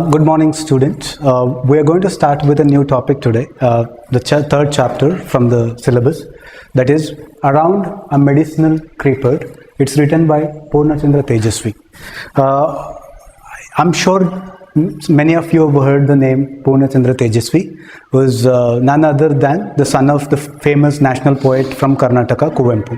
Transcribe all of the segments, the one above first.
Good morning, students. We are going to start with a new topic today, the third chapter from the syllabus, that is Around a Medicinal Creeper. It's written by Purnachandra Tejasvi. I'm sure many of you have heard the name Purnachandra Tejasvi, who is none other than the son of the famous national poet from Karnataka, Kuvempu.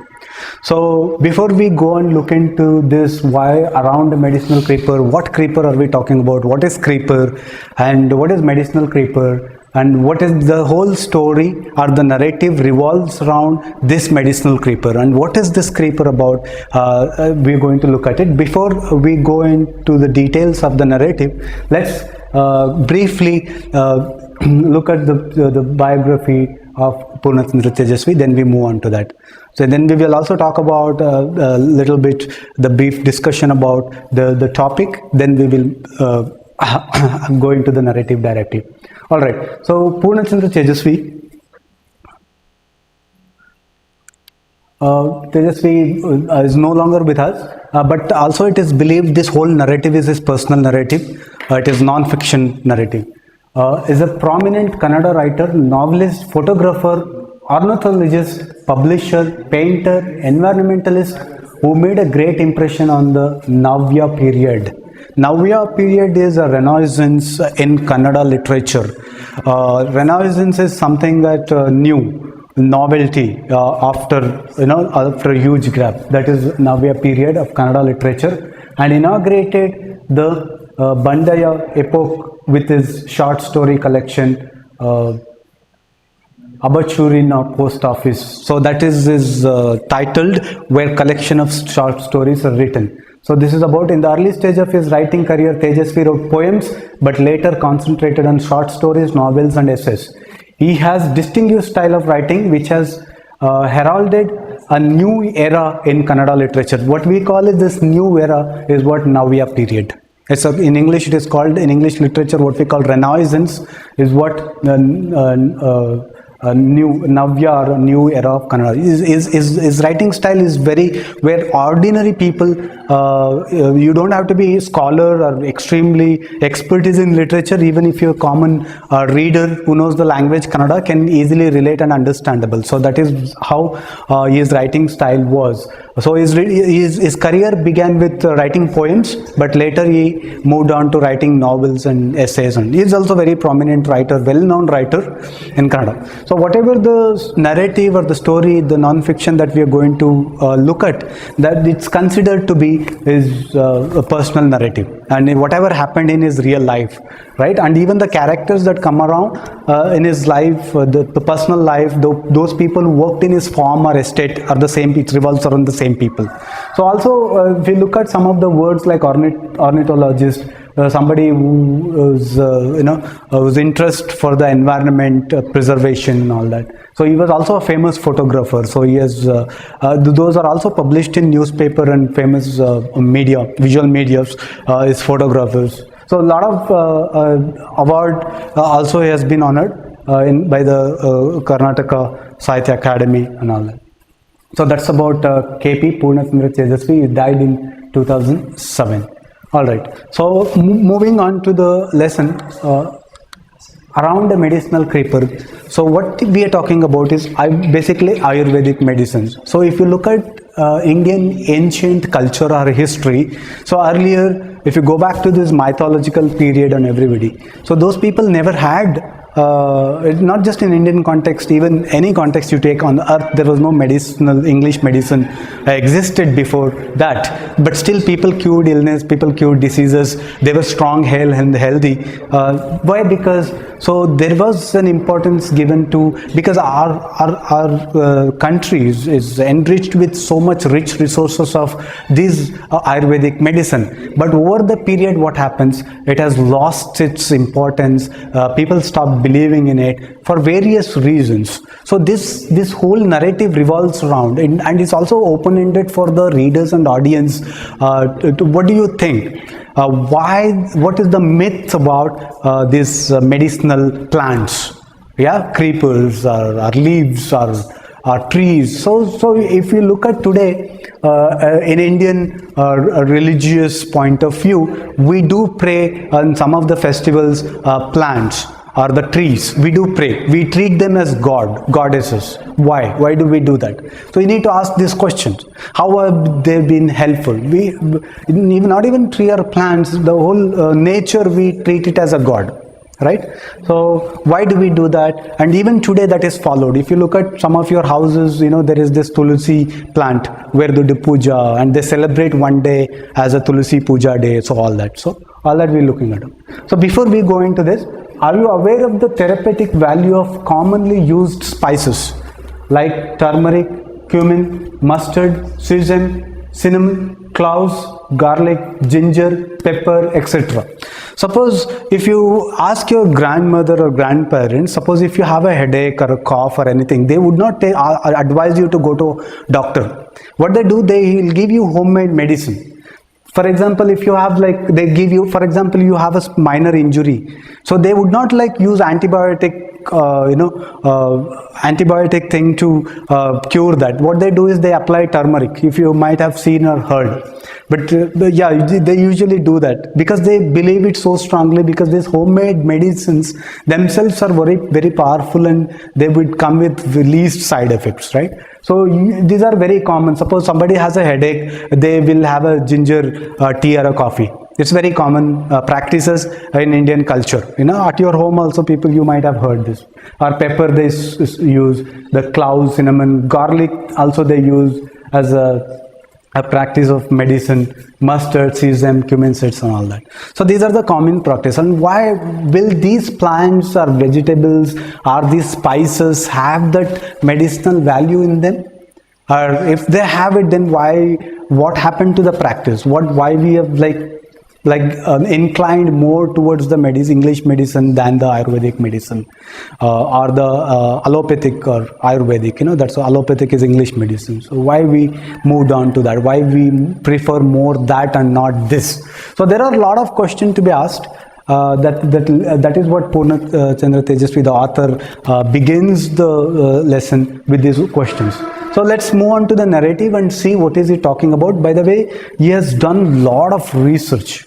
So before we go and look into this, why around a medicinal creeper, what creeper are we talking about, what is creeper and what is medicinal creeper, and what is the whole story or the narrative revolves around this medicinal creeper, and what is this creeper about, we're going to look at it. Before we go into the details of the narrative, let's briefly look at the biography of Purnachandra Tejasvi, then we move on to that. So then we will also talk about a little bit the brief discussion about the topic, then we will go into the narrative directly. Alright, so Purnachandra Tejasvi. Tejasvi is no longer with us, but also it is believed this whole narrative is his personal narrative. It is non-fiction narrative. Is a prominent Kannada writer, novelist, photographer, ornithologist, publisher, painter, environmentalist who made a great impression on the Navya period. Navya period is a renaissance in Kannada literature. Renaissance is something that new, novelty after a huge grab. That is Navya period of Kannada literature, and inaugurated the Bandaya epoch with his short story collection Abachurin Post Office. So that is titled, where collection of short stories are written. So this is about, in the early stage of his writing career, Tejasvi wrote poems, but later concentrated on short stories, novels and essays. He has distinguished style of writing which has heralded a new era in Kannada literature. What we call it, this new era is what Navya period. So in English it is called, in English literature, what we call Renaissance is what a new Navya or a new era of Kannada. His writing style is very, where ordinary people, you don't have to be a scholar or extremely expertise in literature, even if you're a common reader who knows the language Kannada can easily relate and understandable. So that is how his writing style was. So his career began with writing poems, but later he moved on to writing novels and essays, and he is also a very prominent writer, well-known writer in Kannada. So whatever the narrative or the story, the non-fiction that we are going to look at, that it's considered to be his a personal narrative, and whatever happened in his real life, right? And even the characters that come around in his life, the personal life, those people who worked in his farm or estate are the same, it revolves around the same people. So also if we look at some of the words like ornithologist, somebody who is whose interest for the environment, preservation and all that. So he was also a famous photographer. So he has those are also published in newspaper and famous media, visual media, his photographers. So a lot of award also he has been honored by the Karnataka Sahitya Academy and all that. So that's about KP Purnachandra Tejasvi. He died in 2007. All right. So moving on to the lesson around the medicinal creeper. So what we are talking about is basically Ayurvedic medicines. So if you look at Indian ancient culture or history, so earlier, if you go back to this mythological period and everybody, so those people never had not just in Indian context, even any context you take on earth, there was no medicinal, English medicine existed before that, but still people cured illness, people cured diseases, they were strong, hale and healthy. Why? Because so there was an importance given to, because our country is enriched with so much rich resources of this Ayurvedic medicine, but over the period what happens, it has lost its importance. People stop believing in it for various reasons. So this whole narrative revolves around, and it's also open-ended for the readers and audience. What do you think? What is the myth about these medicinal plants? Yeah, creepers or leaves or trees. So if you look at today, in Indian religious point of view, we do pray on some of the festivals, plants or the trees. We do pray. We treat them as goddesses. Why? Why do we do that? So you need to ask these questions. How have they been helpful? We not even tree or plants, the whole nature, we treat it as a god. Right? So why do we do that? And even today that is followed. If you look at some of your houses, there is this Tulsi plant where they do puja, and they celebrate one day as a Tulsi puja day. So all that we're looking at. So before we go into this, are you aware of the therapeutic value of commonly used spices like turmeric, cumin, mustard, sesame, cinnamon, cloves, garlic, ginger, pepper, etc.? Suppose if you ask your grandmother or grandparents, suppose if you have a headache or a cough or anything, they would not advise you to go to doctor. What they do, they will give you homemade medicine. For example, if you have they give you, for example, you have a minor injury, so they would not use antibiotic antibiotic thing to cure that. What they do is they apply turmeric, if you might have seen or heard. But yeah, they usually do that because they believe it so strongly, because these homemade medicines themselves are very, very powerful, and they would come with the least side effects, right? So these are very common. Suppose somebody has a headache, they will have a ginger tea or a coffee. It's very common practices in Indian culture. At your home also, people, you might have heard this. Or pepper they use, the cloves, cinnamon, garlic also they use as a practice of medicine, mustard, sesame, cumin seeds and all that. So these are the common practice. And why will these plants or vegetables or these spices have that medicinal value in them? Or if they have it, then what happened to the practice? Why we have inclined more towards the English medicine than the Ayurvedic medicine, or the allopathic or Ayurvedic, that's allopathic is English medicine. So why we moved on to that? Why we prefer more that and not this? So there are a lot of questions to be asked. That is what Purna Chandra Tejasvi, the author, begins the lesson with these questions. So let's move on to the narrative and see what is he talking about. By the way, he has done a lot of research,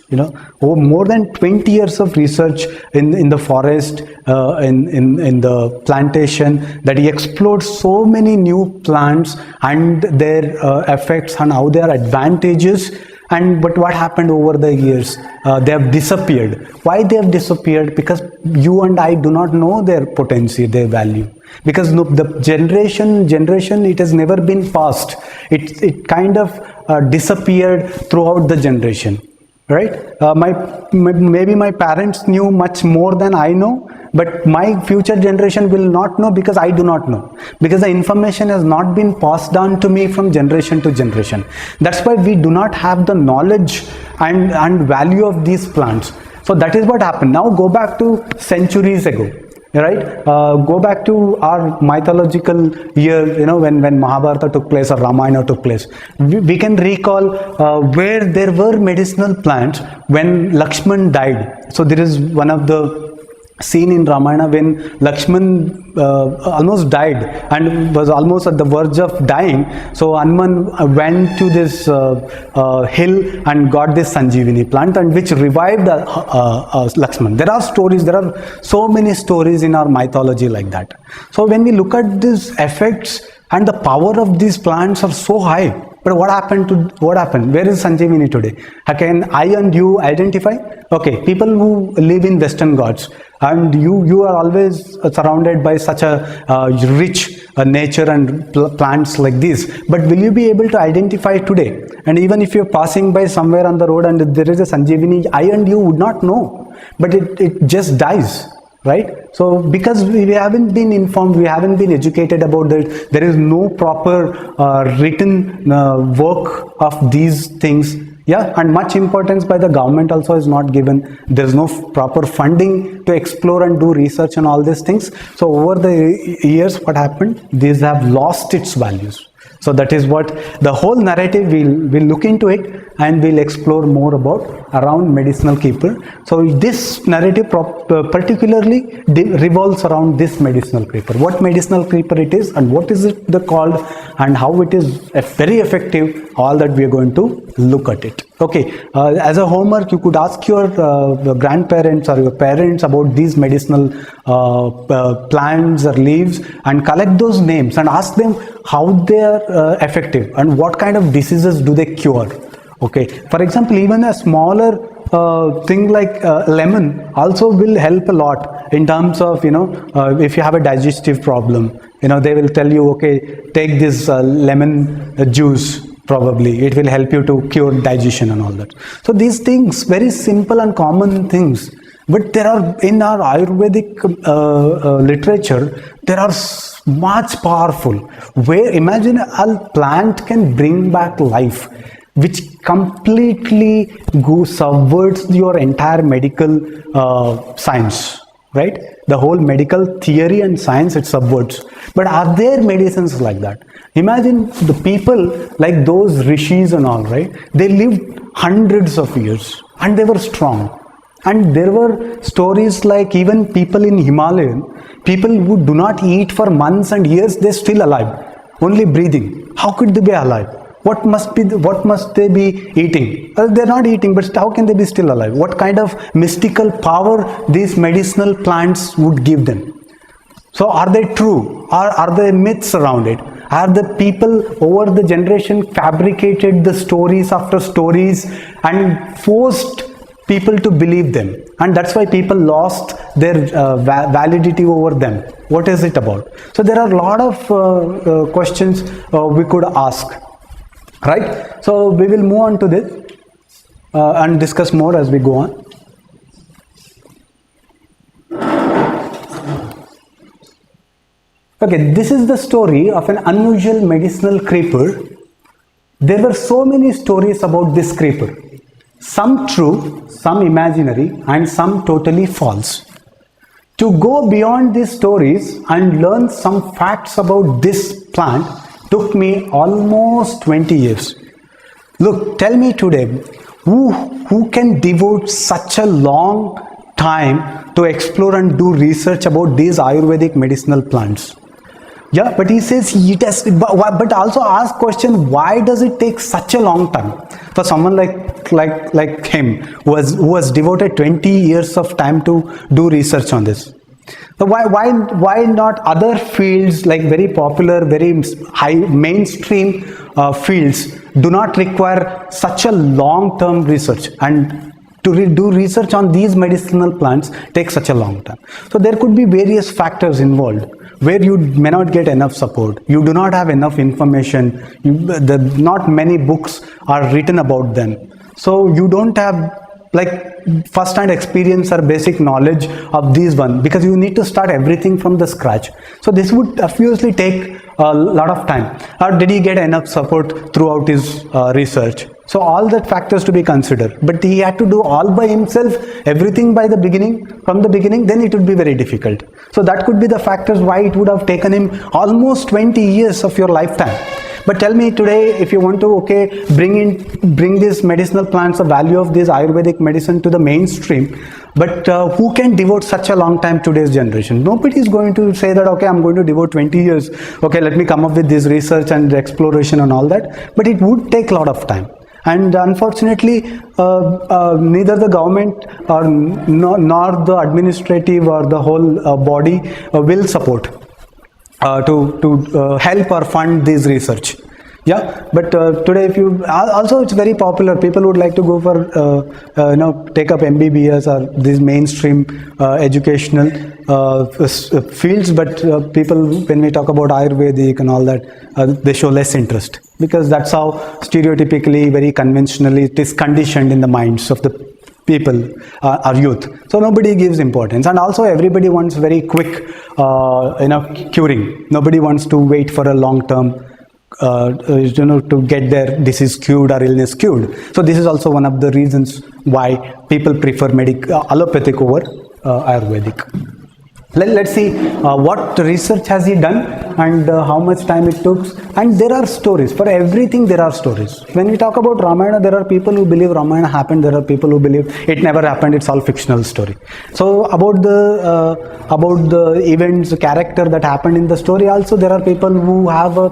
more than 20 years of research in the forest, in the plantation, that he explored so many new plants and their effects and how they are advantageous. But what happened over the years? They have disappeared. Why they have disappeared? Because you and I do not know their potency, their value. Because the generation, it has never been passed. It kind of disappeared throughout the generation, right? Maybe my parents knew much more than I know, but my future generation will not know because I do not know. Because the information has not been passed down to me from generation to generation. That's why we do not have the knowledge and value of these plants. So that is what happened. Now go back to centuries ago. Right? Go back to our mythological year, when Mahabharata took place or Ramayana took place. We can recall where there were medicinal plants when Lakshman died. So there is one of the scene in Ramayana when Lakshman almost died and was almost at the verge of dying. So Hanuman went to this hill and got this Sanjeevani plant, and which revived Lakshman. There are stories, there are so many stories in our mythology like that. So when we look at these effects and the power of these plants are so high, but what happened? Where is Sanjeevani today? Can I and you identify? Okay, people who live in Western Ghats, and you are always surrounded by such a rich nature and plants like this. But will you be able to identify today? And even if you're passing by somewhere on the road and there is a Sanjeevani, I and you would not know. But it just dies. Right? So because we haven't been informed, we haven't been educated about that, there is no proper written work of these things. Yeah, and much importance by the government also is not given. There's no proper funding to explore and do research on all these things. So over the years, what happened? These have lost its values. So that is what the whole narrative, we'll look into it. and we'll explore more about around medicinal creeper. So this narrative particularly revolves around this medicinal creeper. What medicinal creeper it is and what is it called and how it is very effective, all that we are going to look at it. Okay, as a homework you could ask your grandparents or your parents about these medicinal plants or leaves and collect those names and ask them how they are effective and what kind of diseases do they cure. Okay, for example, even a smaller thing like lemon also will help a lot in terms of, if you have a digestive problem, they will tell you, okay, take this lemon juice. Probably it will help you to cure digestion and all that. So these things, very simple and common things, but there are in our Ayurvedic literature, there are much powerful, where imagine a plant can bring back life, which completely subverts your entire medical science, right? The whole medical theory and science it subverts. But are there medicines like that? Imagine the people like those rishis and all, right? They lived hundreds of years and they were strong. And there were stories like even people in Himalayan, people who do not eat for months and years, they're still alive, only breathing. How could they be alive? What must they be eating? They're not eating, but how can they be still alive? What kind of mystical power these medicinal plants would give them? So are they true? Are there myths around it? Are the people over the generation fabricated the stories after stories and forced people to believe them? And that's why people lost their validity over them. What is it about? So there are a lot of questions we could ask. Right, so we will move on to this and discuss more as we go on. Okay, this is the story of an unusual medicinal creeper. There were so many stories about this creeper, some true, some imaginary, and some totally false. To go beyond these stories and learn some facts about this plant took me almost 20 years. Look, tell me today, who can devote such a long time to explore and do research about these Ayurvedic medicinal plants? Yeah, but he says he does, but also ask question, why does it take such a long time for someone like him who has devoted 20 years of time to do research on this? So why not other fields like very popular, very high mainstream fields do not require such a long-term research, and to do research on these medicinal plants takes such a long time? So there could be various factors involved where you may not get enough support, you do not have enough information, not many books are written about them, so you don't have like first-hand experience or basic knowledge of these one, because you need to start everything from the scratch. So this would obviously take a lot of time. Or did he get enough support throughout his research? So all that factors to be considered. But he had to do all by himself, everything by the beginning, from the beginning, then it would be very difficult. So that could be the factors why it would have taken him almost 20 years of your lifetime. But tell me today, if you want to bring these medicinal plants, the value of this Ayurvedic medicine to the mainstream, but who can devote such a long time today's generation? Nobody is going to say that, okay, I'm going to devote 20 years, okay, let me come up with this research and exploration and all that. But it would take a lot of time. And unfortunately, neither the government or nor the administrative or the whole body will support to help or fund this research. Yeah, but today if you also, it's very popular, people would like to go for take up MBBS or these mainstream educational fields, but people, when we talk about Ayurvedic and all that, they show less interest, because that's how stereotypically, very conventionally it is conditioned in the minds of the people, our youth. So nobody gives importance, and also everybody wants very quick curing. Nobody wants to wait for a long term to get their disease cured or illness cured. So this is also one of the reasons why people prefer allopathic over Ayurvedic. Let's see what research has he done and how much time it took. And there are stories. For everything there are stories. When we talk about Ramayana, there are people who believe Ramayana happened. There are people who believe it never happened. It's all fictional story. So about the events, the character that happened in the story, also there are people who have a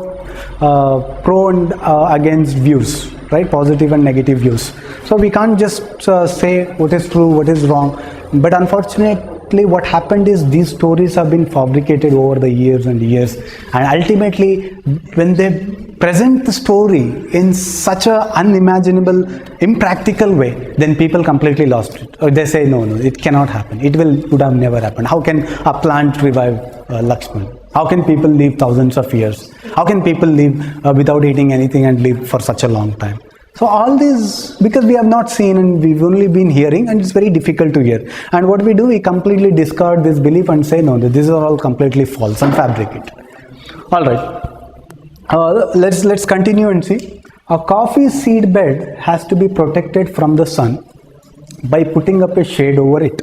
pro and against views, right? Positive and negative views. So we can't just say what is true, what is wrong. But unfortunately, what happened is these stories have been fabricated over the years and years, and ultimately when they present the story in such a unimaginable, impractical way, then people completely lost it, or they say no, it cannot happen, would have never happened. How can a plant revive Lakshman? How can people live thousands of years? How can people live without eating anything and live for such a long time? So all these, because we have not seen and we've only been hearing, and it's very difficult to hear. And what we do, we completely discard this belief and say, no, these are all completely false and fabricated. All right, let's continue and see. A coffee seed bed has to be protected from the sun by putting up a shade over it.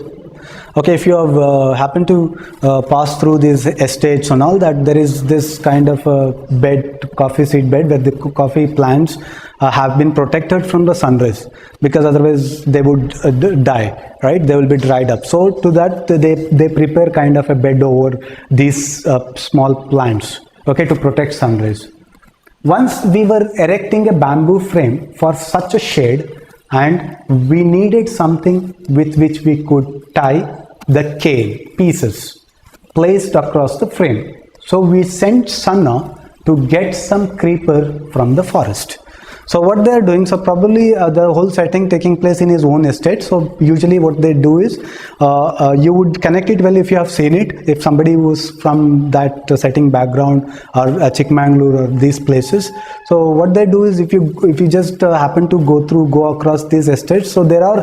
Okay, if you have happened to pass through these estates and all that, there is this kind of a bed, coffee seed bed, where the coffee plants have been protected from the sun rays, because otherwise they would die, right? They will be dried up. So to that they prepare kind of a bed over these small plants, okay, to protect sun rays. Once we were erecting a bamboo frame for such a shade, and we needed something with which we could tie the cane pieces placed across the frame. So we sent Sanna to get some creeper from the forest. So what they are doing, so probably the whole setting taking place in his own estate. So usually what they do is, you would connect it well if you have seen it. If somebody was from that setting background, or Chikmagalur or these places. So what they do is, if you just happen to go across these estates, so there are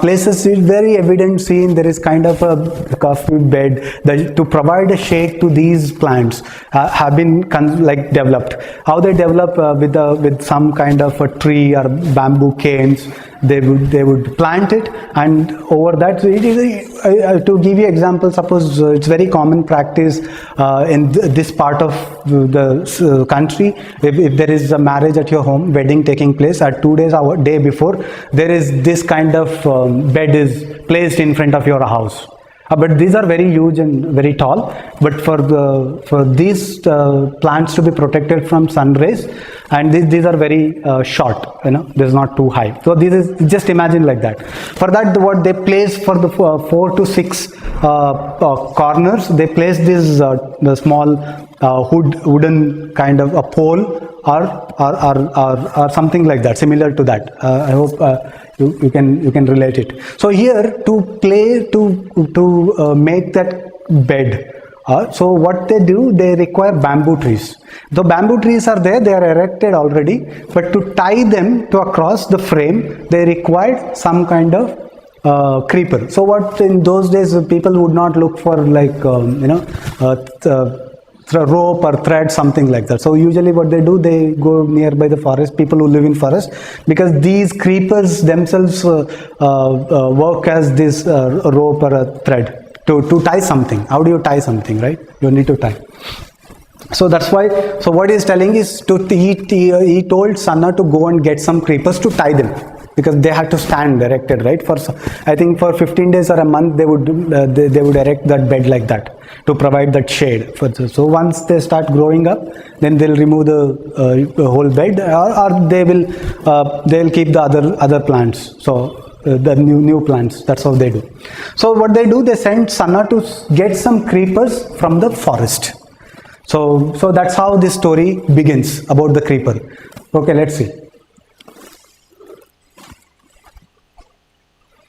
places, it's very evident seen, there is kind of a coffee bed that to provide a shade to these plants have been developed. How they develop with some kind of a tree or bamboo canes, they would plant it, and over that, so it is to give you example, suppose it's very common practice in this part of the country. If there is a marriage at your home, wedding taking place, at 2 days or day before, there is this kind of bed is placed in front of your house. But these are very huge and very tall. But for these plants to be protected from sun rays, and these are very short, this is not too high. So this is, just imagine like that. For that, what they place for the 4 to 6 corners, they place this the small wooden kind of a pole or something like that, similar to that. I hope you can relate it. So here to make that bed. So what they do, they require bamboo trees. The bamboo trees are there, they are erected already, but to tie them to across the frame, they required some kind of creeper. So what in those days, people would not look for rope or thread, something like that. So usually what they do, they go nearby the forest, people who live in forest, because these creepers themselves work as this rope or a thread to tie something. How do you tie something, right? You need to tie. So that's why, so what he's telling is, he told Sanna to go and get some creepers to tie them, because they had to stand erected, right? For, I think for 15 days or a month, they would erect that bed like that to provide that shade. So once they start growing up, then they'll remove the whole bed, or they'll keep the other plants. So the new plants, that's how they do. So what they do, they send Sanna to get some creepers from the forest. So that's how this story begins about the creeper. Okay, let's see.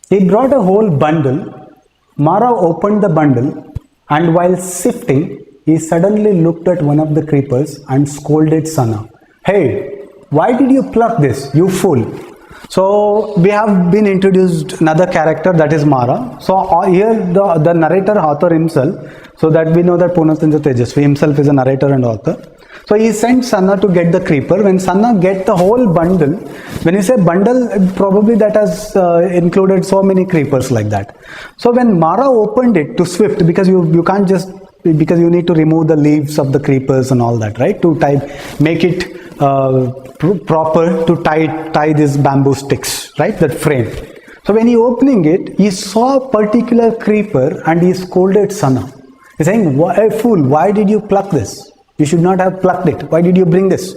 He brought a whole bundle. Mara opened the bundle, and while sifting, he suddenly looked at one of the creepers and scolded Sanna. "Hey, why did you pluck this, you fool?" So we have been introduced another character, that is Mara. So here the narrator, author himself, so that we know that Purnachandra Tejasvi himself is a narrator and author. So he sent Sanna to get the creeper. When Sanna get the whole bundle, when you say bundle, probably that has included so many creepers like that. So when Mara opened it to Swift, because you can't just, because you need to remove the leaves of the creepers and all that, right? To make it proper to tie these bamboo sticks, right? That frame. So when he opening it, he saw a particular creeper and he scolded Sanna. He's saying, "Why, fool, why did you pluck this? You should not have plucked it. Why did you bring this?"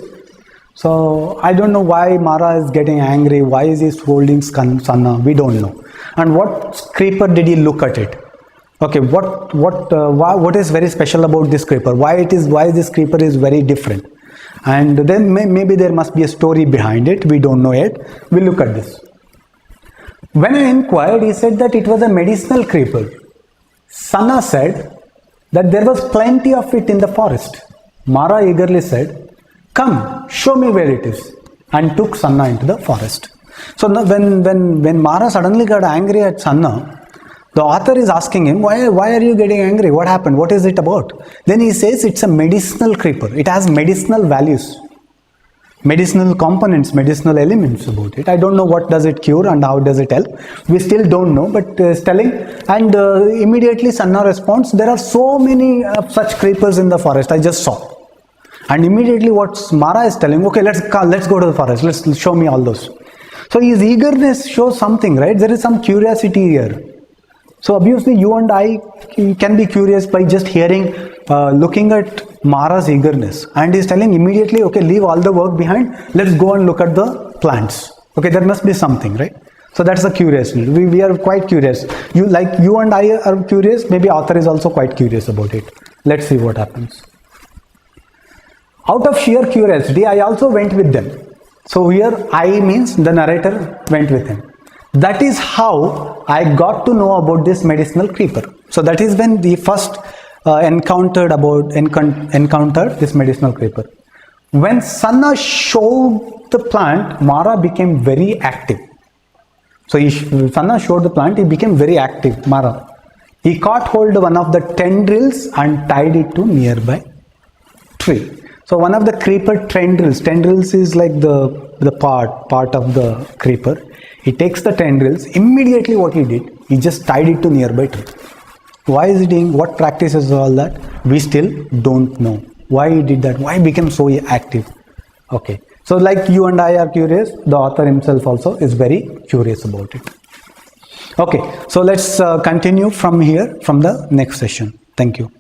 So I don't know why Mara is getting angry. Why is he scolding Sanna? We don't know. And what creeper did he look at it? Okay, what is very special about this creeper? Why this creeper is very different? And then maybe there must be a story behind it. We don't know yet. We'll look at this. When I inquired, he said that it was a medicinal creeper. Sanna said that there was plenty of it in the forest. Mara eagerly said, "Come, show me where it is," and took Sanna into the forest. So now when Mara suddenly got angry at Sanna, the author is asking him, why are you getting angry? What happened? What is it about? Then he says it's a medicinal creeper. It has medicinal values, medicinal components, medicinal elements about it. I don't know what does it cure and how does it help. We still don't know, but it's telling. And immediately Sanna responds, "There are so many such creepers in the forest. I just saw." And immediately what Mara is telling, "Okay, let's go to the forest. Let's show me all those." So his eagerness shows something, right? There is some curiosity here. So obviously you and I can be curious by just hearing, looking at Mara's eagerness. And he's telling immediately, "Okay, leave all the work behind. Let's go and look at the plants." Okay, there must be something, right? So that's the curiosity. We are quite curious. You and I are curious. Maybe author is also quite curious about it. Let's see what happens. "Out of sheer curiosity, I also went with them." So here I means the narrator went with him. "That is how I got to know about this medicinal creeper." So that is when the first encountered this medicinal creeper. When Sanna showed the plant, Mara became very active. So Sanna showed the plant, he became very active, Mara. He caught hold of one of the tendrils and tied it to nearby tree. So one of the creeper tendrils is like the part of the creeper. He takes the tendrils, immediately what he did, he just tied it to nearby tree. Why is he doing, what practices all that? We still don't know. Why he did that, why he became so active. Okay, so like you and I are curious, the author himself also is very curious about it. Okay, so let's continue from here, from the next session. Thank you.